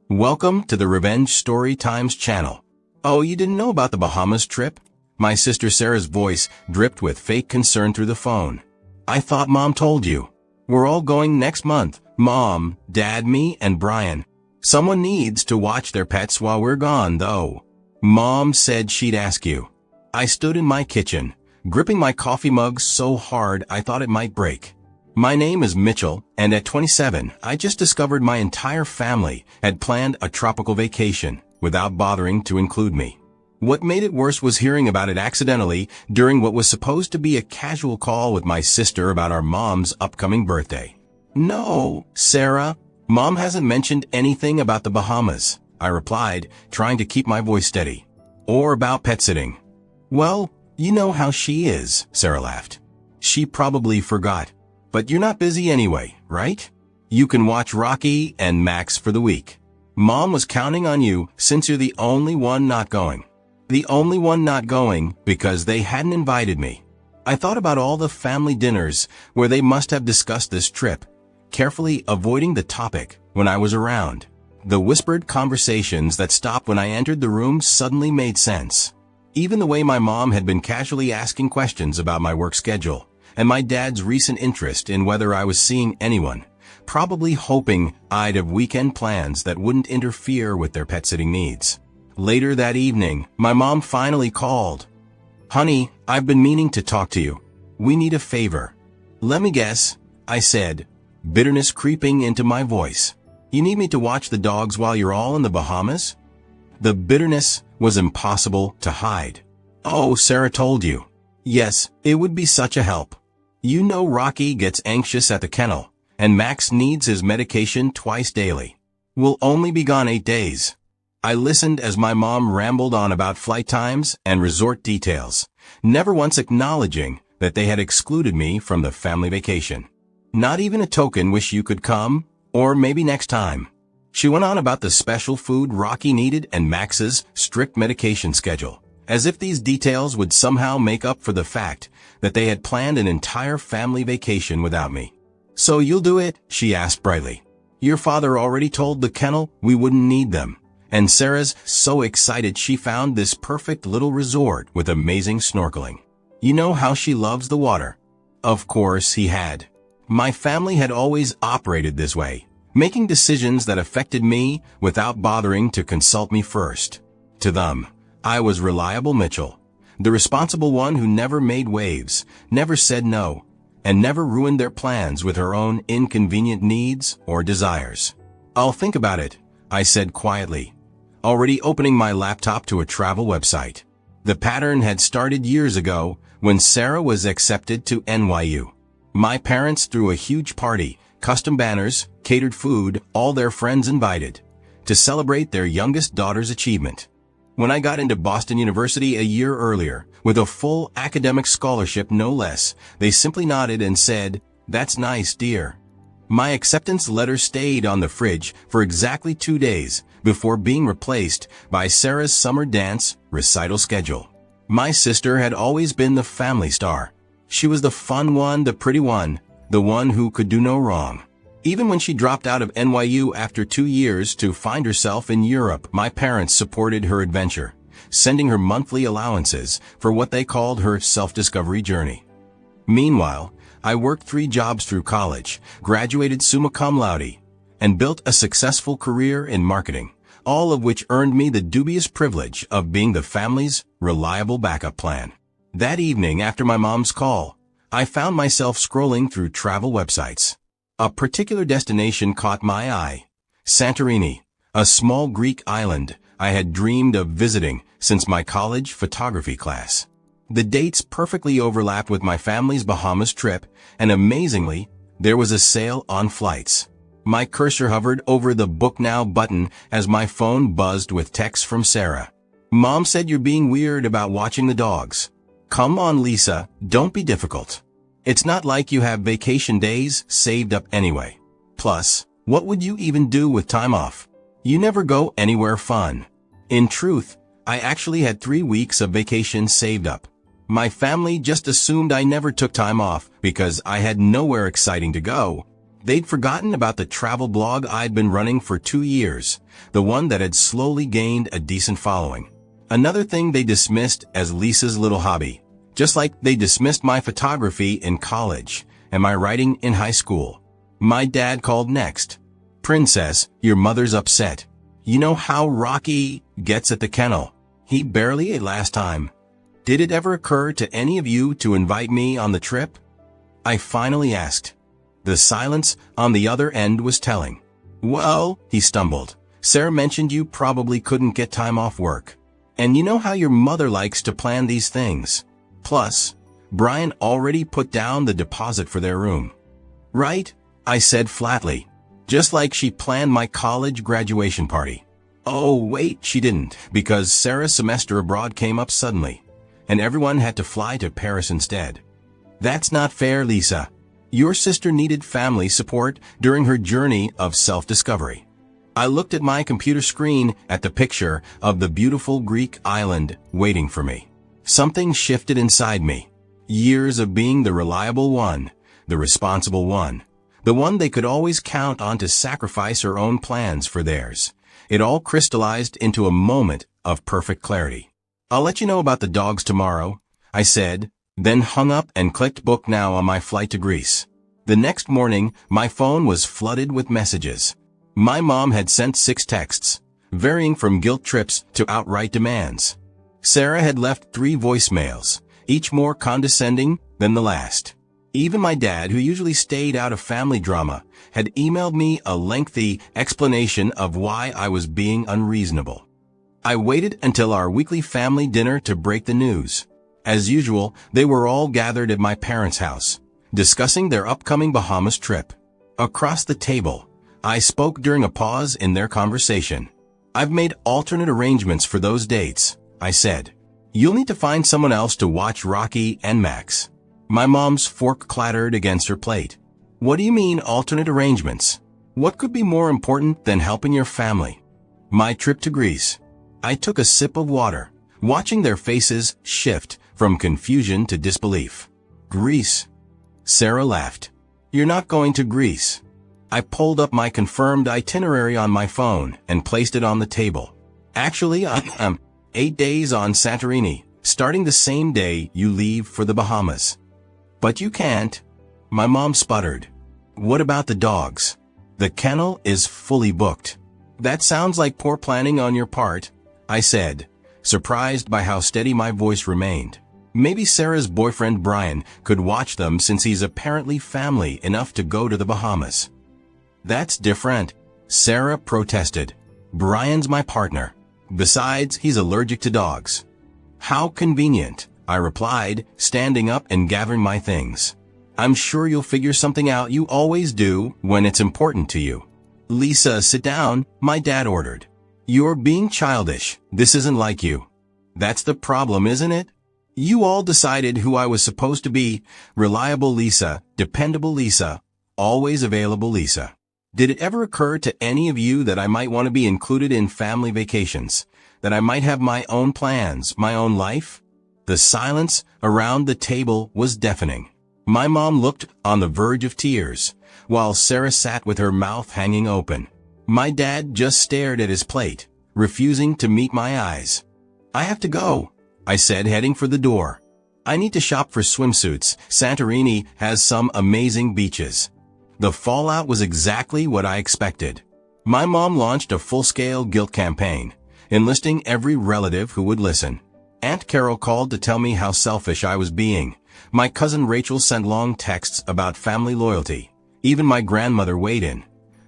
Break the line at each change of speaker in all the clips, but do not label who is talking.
Welcome to the Revenge Story Times channel. Oh, you didn't know about the Bahamas trip? My sister Sarah's voice dripped with fake concern through the phone. I thought Mom told you. We're all going next month. Mom, Dad, me, and Brian. Someone needs to watch their pets while we're gone, though. Mom said she'd ask you. I stood in my kitchen, gripping my coffee mug so hard I thought it might break. My name is Mitchell, and at 27, I just discovered my entire family had planned a tropical vacation without bothering to include me. What made it worse was hearing about it accidentally during what was supposed to be a casual call with my sister about our mom's upcoming birthday. No, Sarah, Mom hasn't mentioned anything about the Bahamas, I replied, trying to keep my voice steady. Or about pet sitting. Well, you know how she is, Sarah laughed. She probably forgot. But you're not busy anyway, right? You can watch Rocky and Max for the week. Mom was counting on you since you're the only one not going. The only one not going because they hadn't invited me. I thought about all the family dinners where they must have discussed this trip, carefully avoiding the topic when I was around. The whispered conversations that stopped when I entered the room suddenly made sense. Even the way my mom had been casually asking questions about my work schedule, and my dad's recent interest in whether I was seeing anyone, probably hoping I'd have weekend plans that wouldn't interfere with their pet-sitting needs. Later that evening, my mom finally called. Honey, I've been meaning to talk to you. We need a favor. Let me guess, I said, bitterness creeping into my voice. You need me to watch the dogs while you're all in the Bahamas? The bitterness was impossible to hide. Oh, Sarah told you. Yes, it would be such a help. You know Rocky gets anxious at the kennel, and Max needs his medication twice daily. We'll only be gone 8 days. I listened as my mom rambled on about flight times and resort details, never once acknowledging that they had excluded me from the family vacation. Not even a token wish you could come, or maybe next time. She went on about the special food Rocky needed and Max's strict medication schedule, as if these details would somehow make up for the fact that they had planned an entire family vacation without me. So you'll do it? She asked brightly. Your father already told the kennel we wouldn't need them, and Sarah's so excited she found this perfect little resort with amazing snorkeling. You know how she loves the water. Of course he had. My family had always operated this way, making decisions that affected me without bothering to consult me first. To them, I was reliable Mitchell, the responsible one who never made waves, never said no, and never ruined their plans with her own inconvenient needs or desires. I'll think about it, I said quietly, already opening my laptop to a travel website. The pattern had started years ago when Sarah was accepted to NYU. My parents threw a huge party, custom banners, catered food, all their friends invited, to celebrate their youngest daughter's achievement. When I got into Boston University a year earlier, with a full academic scholarship no less, they simply nodded and said, "That's nice, dear." My acceptance letter stayed on the fridge for exactly 2 days before being replaced by Sarah's summer dance recital schedule. My sister had always been the family star. She was the fun one, the pretty one, the one who could do no wrong. Even when she dropped out of NYU after 2 years to find herself in Europe, my parents supported her adventure, sending her monthly allowances for what they called her self-discovery journey. Meanwhile, I worked 3 jobs through college, graduated summa cum laude, and built a successful career in marketing, all of which earned me the dubious privilege of being the family's reliable backup plan. That evening after my mom's call, I found myself scrolling through travel websites. A particular destination caught my eye, Santorini, a small Greek island I had dreamed of visiting since my college photography class. The dates perfectly overlapped with my family's Bahamas trip, and amazingly, there was a sale on flights. My cursor hovered over the Book Now button as my phone buzzed with texts from Sarah. Mom said you're being weird about watching the dogs. Come on, Lisa, don't be difficult. It's not like you have vacation days saved up anyway. Plus, what would you even do with time off? You never go anywhere fun. In truth, I actually had 3 weeks of vacation saved up. My family just assumed I never took time off because I had nowhere exciting to go. They'd forgotten about the travel blog I'd been running for 2 years, the one that had slowly gained a decent following. Another thing they dismissed as Lisa's little hobby, just like they dismissed my photography in college and my writing in high school. My dad called next. "Princess, your mother's upset. You know how Rocky gets at the kennel. He barely ate last time. Did it ever occur to any of you to invite me on the trip?" I finally asked. The silence on the other end was telling. "Well," he stumbled, "Sarah mentioned you probably couldn't get time off work. And you know how your mother likes to plan these things. Plus, Brian already put down the deposit for their room." "Right," I said flatly. "Just like she planned my college graduation party." Oh, wait, she didn't, because Sarah's semester abroad came up suddenly, and everyone had to fly to Paris instead. "That's not fair, Lisa. Your sister needed family support during her journey of self-discovery." I looked at my computer screen at the picture of the beautiful Greek island waiting for me. Something shifted inside me. Years of being the reliable one, the responsible one, the one they could always count on to sacrifice her own plans for theirs. It all crystallized into a moment of perfect clarity. "I'll let you know about the dogs tomorrow," I said, then hung up and clicked book now on my flight to Greece. The next morning, my phone was flooded with messages. My mom had sent 6 texts, varying from guilt trips to outright demands. Sarah had left 3 voicemails, each more condescending than the last. Even my dad, who usually stayed out of family drama, had emailed me a lengthy explanation of why I was being unreasonable. I waited until our weekly family dinner to break the news. As usual, they were all gathered at my parents' house, discussing their upcoming Bahamas trip. Across the table, I spoke during a pause in their conversation. "I've made alternate arrangements for those dates," I said. "You'll need to find someone else to watch Rocky and Max." My mom's fork clattered against her plate. "What do you mean, alternate arrangements? What could be more important than helping your family?" "My trip to Greece." I took a sip of water, watching their faces shift from confusion to disbelief. "Greece?" Sarah laughed. "You're not going to Greece." I pulled up my confirmed itinerary on my phone and placed it on the table. "Actually, I'm 8 days on Santorini, starting the same day you leave for the Bahamas." "But you can't." My mom sputtered. "What about the dogs?" "The kennel is fully booked." "That sounds like poor planning on your part," I said, surprised by how steady my voice remained. Maybe Sarah's boyfriend Brian could watch them since he's apparently family enough to go to the Bahamas. "That's different," Sarah protested. "Brian's my partner. Besides, he's allergic to dogs." "How convenient," I replied, standing up and gathering my things. "I'm sure you'll figure something out. You always do when it's important to you." "Lisa, sit down," my dad ordered. "You're being childish. This isn't like you." "That's the problem, isn't it? You all decided who I was supposed to be. Reliable Lisa, dependable Lisa, always available Lisa. Did it ever occur to any of you that I might want to be included in family vacations? That I might have my own plans, my own life?" The silence around the table was deafening. My mom looked on the verge of tears, while Sarah sat with her mouth hanging open. My dad just stared at his plate, refusing to meet my eyes. "I have to go," I said, heading for the door. "I need to shop for swimsuits. Santorini has some amazing beaches." The fallout was exactly what I expected. My mom launched a full-scale guilt campaign, enlisting every relative who would listen. Aunt Carol called to tell me how selfish I was being. My cousin Rachel sent long texts about family loyalty. Even my grandmother weighed in,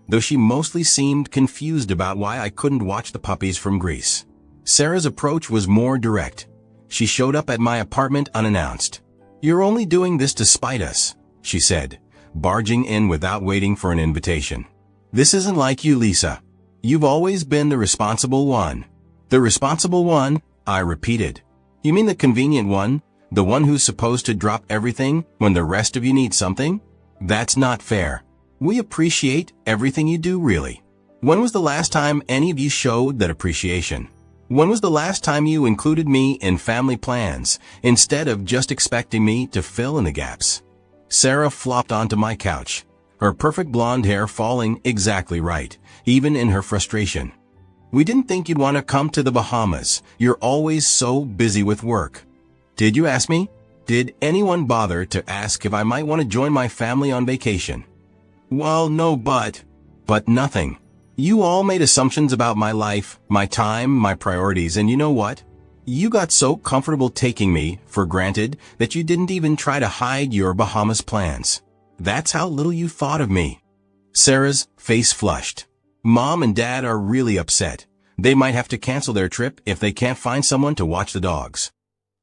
though she mostly seemed confused about why I couldn't watch the puppies from Greece. Sarah's approach was more direct. She showed up at my apartment unannounced. "You're only doing this to spite us," she said, barging in without waiting for an invitation. "This isn't like you, Lisa. You've always been the responsible one." "The responsible one?" I repeated. "You mean the convenient one? The one who's supposed to drop everything when the rest of you need something? That's not fair. We appreciate everything you do, really. When was the last time any of you showed that appreciation? When was the last time you included me in family plans instead of just expecting me to fill in the gaps?" Sarah flopped onto my couch, her perfect blonde hair falling exactly right, even in her frustration. "We didn't think you'd want to come to the Bahamas. You're always so busy with work." "Did you ask me? Did anyone bother to ask if I might want to join my family on vacation?" "Well, no, but nothing. You all made assumptions about my life, my time, my priorities, and you know what? You got so comfortable taking me for granted that you didn't even try to hide your Bahamas plans. That's how little you thought of me." Sarah's face flushed. "Mom and Dad are really upset. They might have to cancel their trip if they can't find someone to watch the dogs."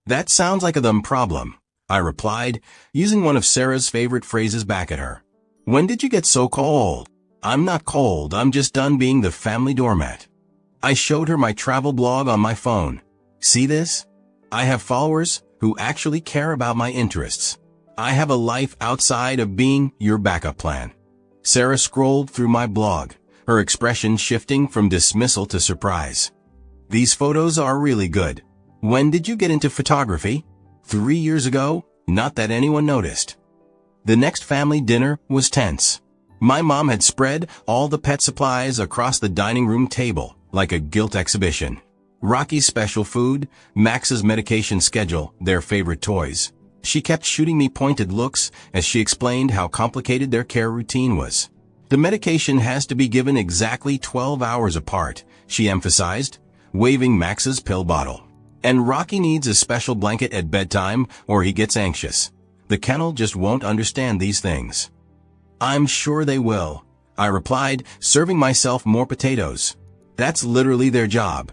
"That sounds like a them problem," I replied, using one of Sarah's favorite phrases back at her. "When did you get so cold?" "I'm not cold, I'm just done being the family doormat." I showed her my travel blog on my phone. "See this? I have followers who actually care about my interests. I have a life outside of being your backup plan." Sarah scrolled through my blog, her expression shifting from dismissal to surprise. "These photos are really good. When did you get into photography?" 3 years ago, not that anyone noticed." The next family dinner was tense. My mom had spread all the pet supplies across the dining room table, like a guilt exhibition. Rocky's special food, Max's medication schedule, their favorite toys. She kept shooting me pointed looks as she explained how complicated their care routine was. "The medication has to be given exactly 12 hours apart," she emphasized, waving Max's pill bottle. "And Rocky needs a special blanket at bedtime or he gets anxious. The kennel just won't understand these things." "I'm sure they will," I replied, serving myself more potatoes. "That's literally their job."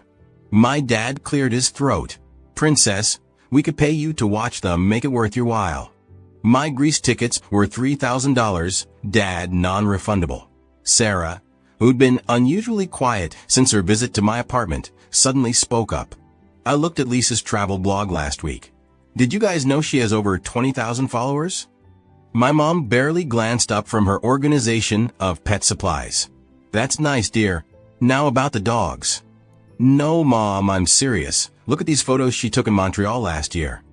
My dad cleared his throat. "Princess, we could pay you to watch them, make it worth your while." My Greece tickets were $3,000, Dad non-refundable. Sarah, who'd been unusually quiet since her visit to my apartment, suddenly spoke up. "I looked at Lisa's travel blog last week. Did you guys know she has over 20,000 followers?" My mom barely glanced up from her organization of pet supplies. "That's nice, dear. Now about the dogs." "No, Mom, I'm serious. Look at these photos she took in Montreal last year."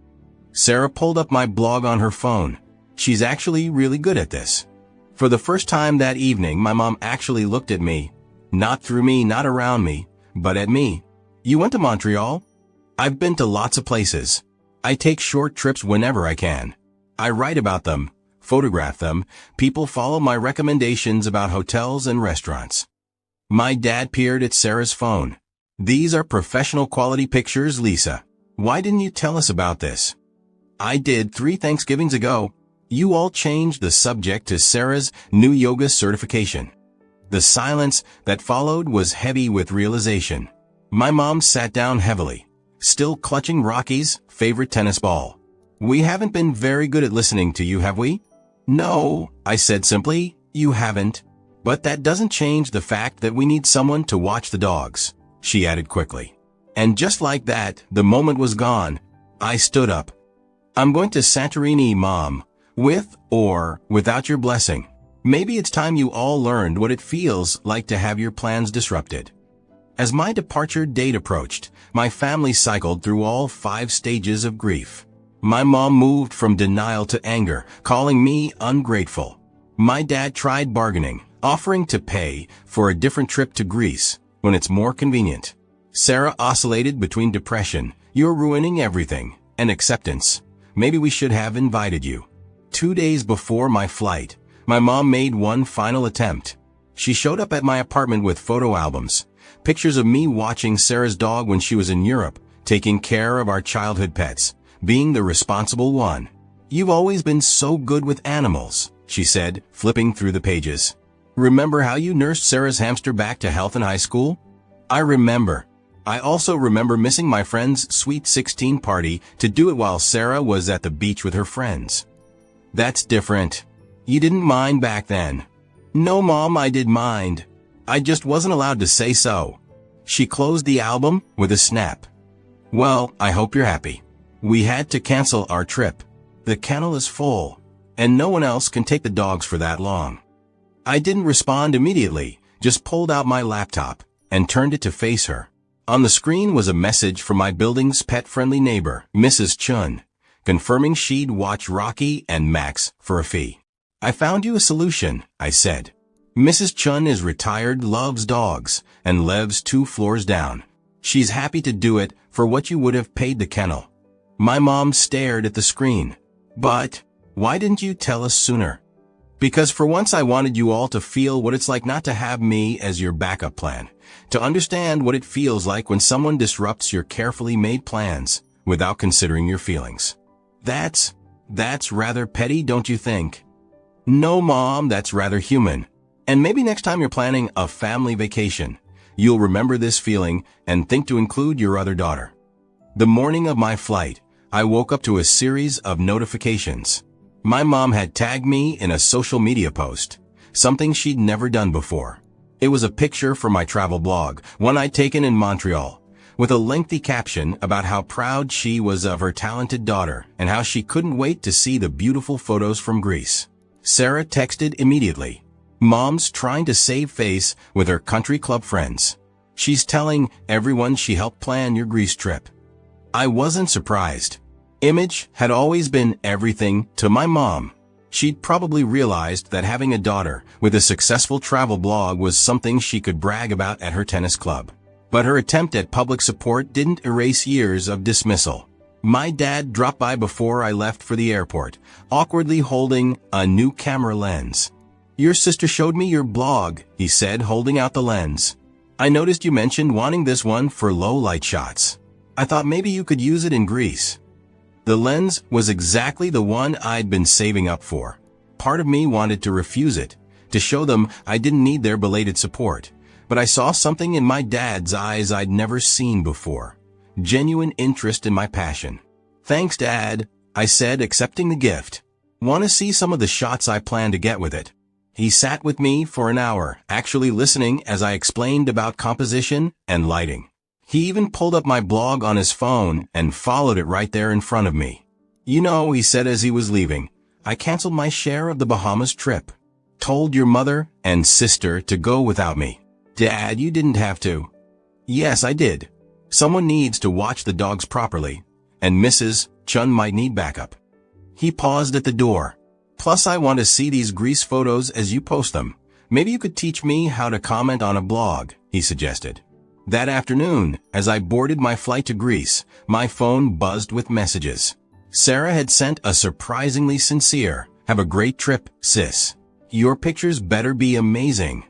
Sarah pulled up my blog on her phone. She's actually really good at this. For the first time that evening, my mom actually looked at me. Not through me, not around me, but at me. "You went to Montreal?" "I've been to lots of places. I take short trips whenever I can. I write about them, photograph them. People follow my recommendations about hotels and restaurants." My dad peered at Sarah's phone. "These are professional quality pictures, Lisa. Why didn't you tell us about this?" "I did 3 Thanksgivings ago." You all changed the subject to Sarah's new yoga certification. The silence that followed was heavy with realization. My mom sat down heavily, still clutching Rocky's favorite tennis ball. "We haven't been very good at listening to you, have we?" "No," I said simply, "you haven't. But that doesn't change the fact that we need someone to watch the dogs," she added quickly. And just like that, the moment was gone. I stood up. "I'm going to Santorini, Mom, with or without your blessing. Maybe it's time you all learned what it feels like to have your plans disrupted." As my departure date approached, my family cycled through all 5 stages of grief. My mom moved from denial to anger, calling me ungrateful. My dad tried bargaining, offering to pay for a different trip to Greece when it's more convenient. Sarah oscillated between depression, "You're ruining everything," and acceptance. "Maybe we should have invited you." 2 days before my flight, my mom made one final attempt. She showed up at my apartment with photo albums, pictures of me watching Sarah's dog when she was in Europe, taking care of our childhood pets, being the responsible one. "You've always been so good with animals," she said, flipping through the pages. "Remember how you nursed Sarah's hamster back to health in high school?" I remember. I also remember missing my friend's sweet 16 party to do it while Sarah was at the beach with her friends. "That's different. You didn't mind back then." "No, Mom, I did mind. I just wasn't allowed to say so." She closed the album with a snap. "Well, I hope you're happy. We had to cancel our trip. The kennel is full, and no one else can take the dogs for that long." I didn't respond immediately, just pulled out my laptop and turned it to face her. On the screen was a message from my building's pet-friendly neighbor, Mrs. Chun, confirming she'd watch Rocky and Max for a fee. I found you a solution, I said. Mrs. Chun is retired, loves dogs, and lives 2 floors down. She's happy to do it for what you would have paid the kennel. My mom stared at the screen. But why didn't you tell us sooner? Because for once I wanted you all to feel what it's like not to have me as your backup plan, to understand what it feels like when someone disrupts your carefully made plans without considering your feelings. That's rather petty, don't you think? No, Mom, that's rather human. And maybe next time you're planning a family vacation, you'll remember this feeling and think to include your other daughter. The morning of my flight, I woke up to a series of notifications. My mom had tagged me in a social media post, something she'd never done before. It was a picture from my travel blog, one I'd taken in Montreal, with a lengthy caption about how proud she was of her talented daughter and how she couldn't wait to see the beautiful photos from Greece. Sarah texted immediately. Mom's trying to save face with her country club friends. She's telling everyone she helped plan your Greece trip. I wasn't surprised. Image had always been everything to my mom. She'd probably realized that having a daughter with a successful travel blog was something she could brag about at her tennis club. But her attempt at public support didn't erase years of dismissal. My dad dropped by before I left for the airport, awkwardly holding a new camera lens. "Your sister showed me your blog," he said, holding out the lens. "I noticed you mentioned wanting this one for low-light shots. I thought maybe you could use it in Greece." The lens was exactly the one I'd been saving up for. Part of me wanted to refuse it, to show them I didn't need their belated support, but I saw something in my dad's eyes I'd never seen before. Genuine interest in my passion. "Thanks, Dad," I said, accepting the gift. "Want to see some of the shots I plan to get with it?" He sat with me for an hour, actually listening as I explained about composition and lighting. He even pulled up my blog on his phone and followed it right there in front of me. "You know," he said as he was leaving, "I canceled my share of the Bahamas trip. Told your mother and sister to go without me." "Dad, you didn't have to." "Yes, I did. Someone needs to watch the dogs properly, and Mrs. Chun might need backup." He paused at the door. "Plus, I want to see these Greece photos as you post them. Maybe you could teach me how to comment on a blog," he suggested. That afternoon, as I boarded my flight to Greece, my phone buzzed with messages. Sarah had sent a surprisingly sincere, "Have a great trip, sis. Your pictures better be amazing."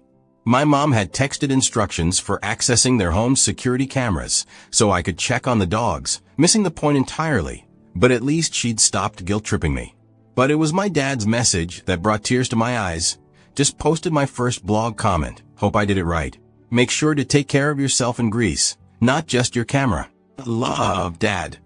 My mom had texted instructions for accessing their home's security cameras, so I could check on the dogs, missing the point entirely, but at least she'd stopped guilt-tripping me. But it was my dad's message that brought tears to my eyes. "Just posted my first blog comment. Hope I did it right. Make sure to take care of yourself in Greece, not just your camera. Love, Dad."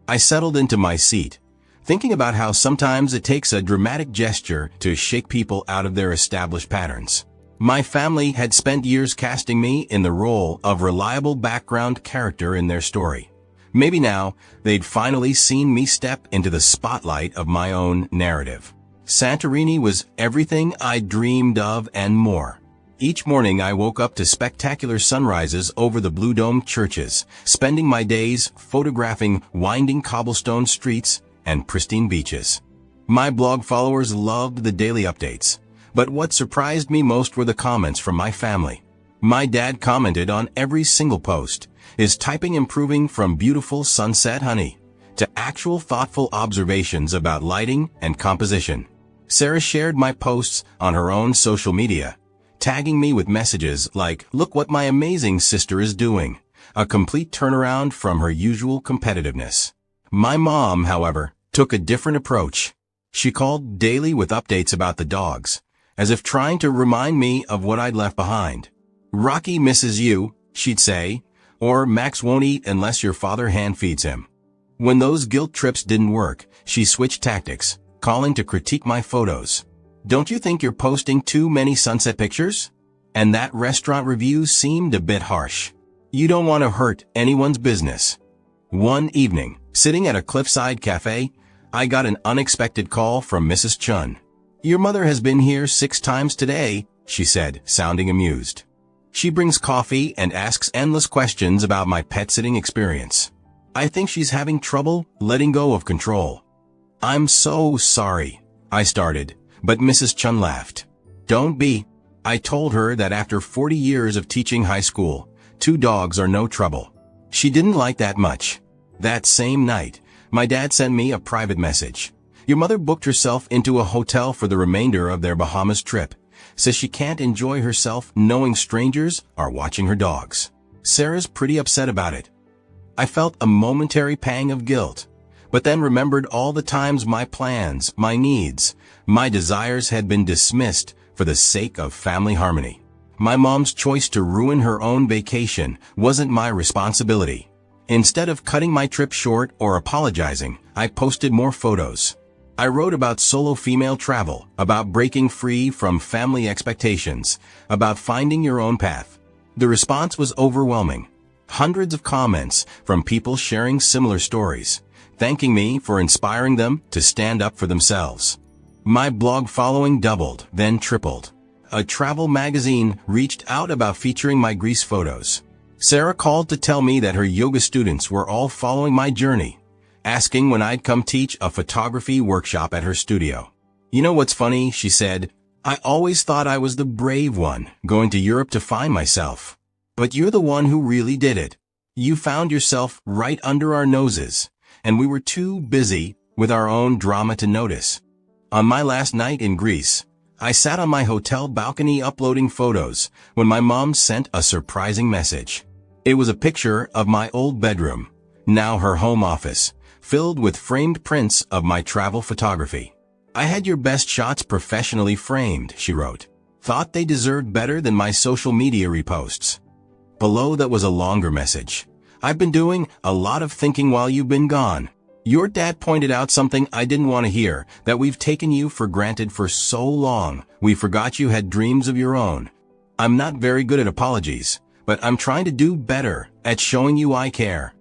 I settled into my seat, thinking about how sometimes it takes a dramatic gesture to shake people out of their established patterns. My family had spent years casting me in the role of reliable background character in their story. Maybe now they'd finally seen me step into the spotlight of my own narrative. Santorini was everything I dreamed of and more. Each morning I woke up to spectacular sunrises over the blue-domed churches, spending my days photographing winding cobblestone streets and pristine beaches. My blog followers loved the daily updates, but what surprised me most were the comments from my family. My dad commented on every single post, his typing improving from "beautiful sunset, honey," to actual thoughtful observations about lighting and composition. Sarah shared my posts on her own social media, tagging me with messages like, "Look what my amazing sister is doing," a complete turnaround from her usual competitiveness. My mom, however, took a different approach. She called daily with updates about the dogs, as if trying to remind me of what I'd left behind. "Rocky misses you," she'd say, or "Max won't eat unless your father hand-feeds him." When those guilt trips didn't work, she switched tactics, calling to critique my photos. "Don't you think you're posting too many sunset pictures? And that restaurant review seemed a bit harsh. You don't want to hurt anyone's business." One evening, sitting at a cliffside cafe, I got an unexpected call from Mrs. Chun. "Your mother has been here 6 times today," she said, sounding amused. "She brings coffee and asks endless questions about my pet-sitting experience. I think she's having trouble letting go of control." "I'm so sorry," I started, But Mrs. Chun laughed. Don't be. I told her that after 40 years of teaching high school, 2 dogs are no trouble. She didn't like that much. That same night, my dad sent me a private message. Your mother booked herself into a hotel for the remainder of their Bahamas trip. Says she can't enjoy herself knowing strangers are watching her dogs. Sarah's pretty upset about it. I felt a momentary pang of guilt, but then remembered all the times my plans, my needs, my desires had been dismissed for the sake of family harmony. My mom's choice to ruin her own vacation wasn't my responsibility. Instead of cutting my trip short or apologizing, I posted more photos. I wrote about solo female travel, about breaking free from family expectations, about finding your own path. The response was overwhelming. Hundreds of comments from people sharing similar stories, thanking me for inspiring them to stand up for themselves. My blog following doubled, then tripled. A travel magazine reached out about featuring my Greece photos. Sarah called to tell me that her yoga students were all following my journey, asking when I'd come teach a photography workshop at her studio. You know what's funny, she said, I always thought I was the brave one, going to Europe to find myself. But you're the one who really did it. You found yourself right under our noses, and we were too busy with our own drama to notice. On my last night in Greece, I sat on my hotel balcony uploading photos when my mom sent a surprising message. It was a picture of my old bedroom, now her home office, filled with framed prints of my travel photography. I had your best shots professionally framed, she wrote. Thought they deserved better than my social media reposts. Below that was a longer message. I've been doing a lot of thinking while you've been gone. Your dad pointed out something I didn't want to hear, that we've taken you for granted for so long. We forgot you had dreams of your own. I'm not very good at apologies, but I'm trying to do better at showing you I care.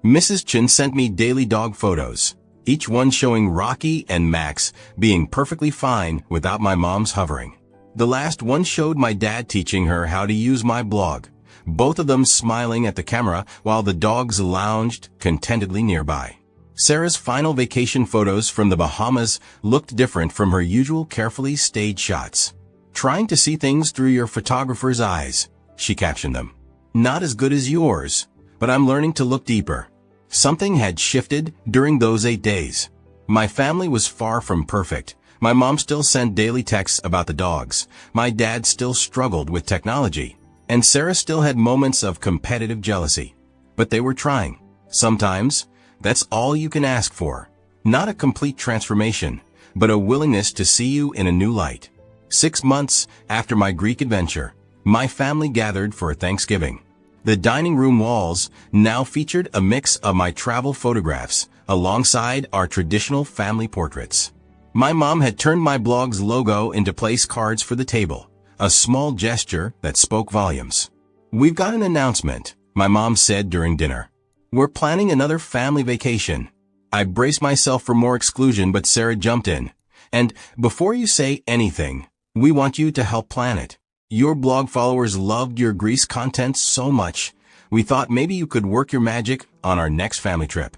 Mrs. Chin sent me daily dog photos, each one showing Rocky and Max being perfectly fine without my mom's hovering. The last one showed my dad teaching her how to use my blog, both of them smiling at the camera while the dogs lounged contentedly nearby. Sarah's final vacation photos from the Bahamas looked different from her usual carefully staged shots. Trying to see things through your photographer's eyes, she captioned them. Not as good as yours, but I'm learning to look deeper. Something had shifted during those 8 days. My family was far from perfect. My mom still sent daily texts about the dogs. My dad still struggled with technology. And Sarah still had moments of competitive jealousy. But they were trying. Sometimes, that's all you can ask for. Not a complete transformation, but a willingness to see you in a new light. 6 months after my Greek adventure, my family gathered for Thanksgiving. The dining room walls now featured a mix of my travel photographs alongside our traditional family portraits. My mom had turned my blog's logo into place cards for the table, a small gesture that spoke volumes. We've got an announcement, my mom said during dinner. We're planning another family vacation. I braced myself for more exclusion, but Sarah jumped in. And before you say anything, we want you to help plan it. Your blog followers loved your Greece content so much, we thought maybe you could work your magic on our next family trip.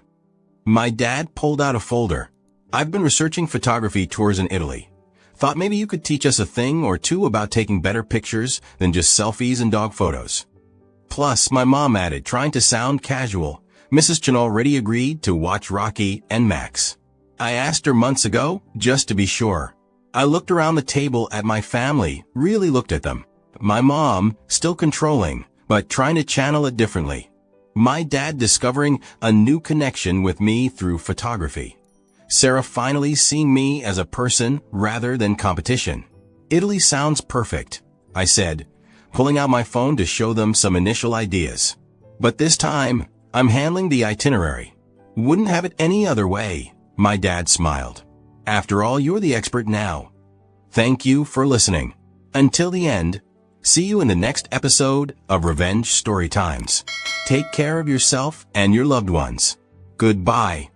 My dad pulled out a folder. I've been researching photography tours in Italy. Thought maybe you could teach us a thing or two about taking better pictures than just selfies and dog photos. Plus, my mom added, trying to sound casual, Mrs. Chin already agreed to watch Rocky and Max. I asked her months ago, just to be sure. I looked around the table at my family, really looked at them. My mom, still controlling, but trying to channel it differently. My dad discovering a new connection with me through photography. Sarah finally seeing me as a person rather than competition. Italy sounds perfect, I said, pulling out my phone to show them some initial ideas. But this time, I'm handling the itinerary. Wouldn't have it any other way, my dad smiled. After all, you're the expert now. Thank you for listening. Until the end, see you in the next episode of Revenge Story Times. Take care of yourself and your loved ones. Goodbye.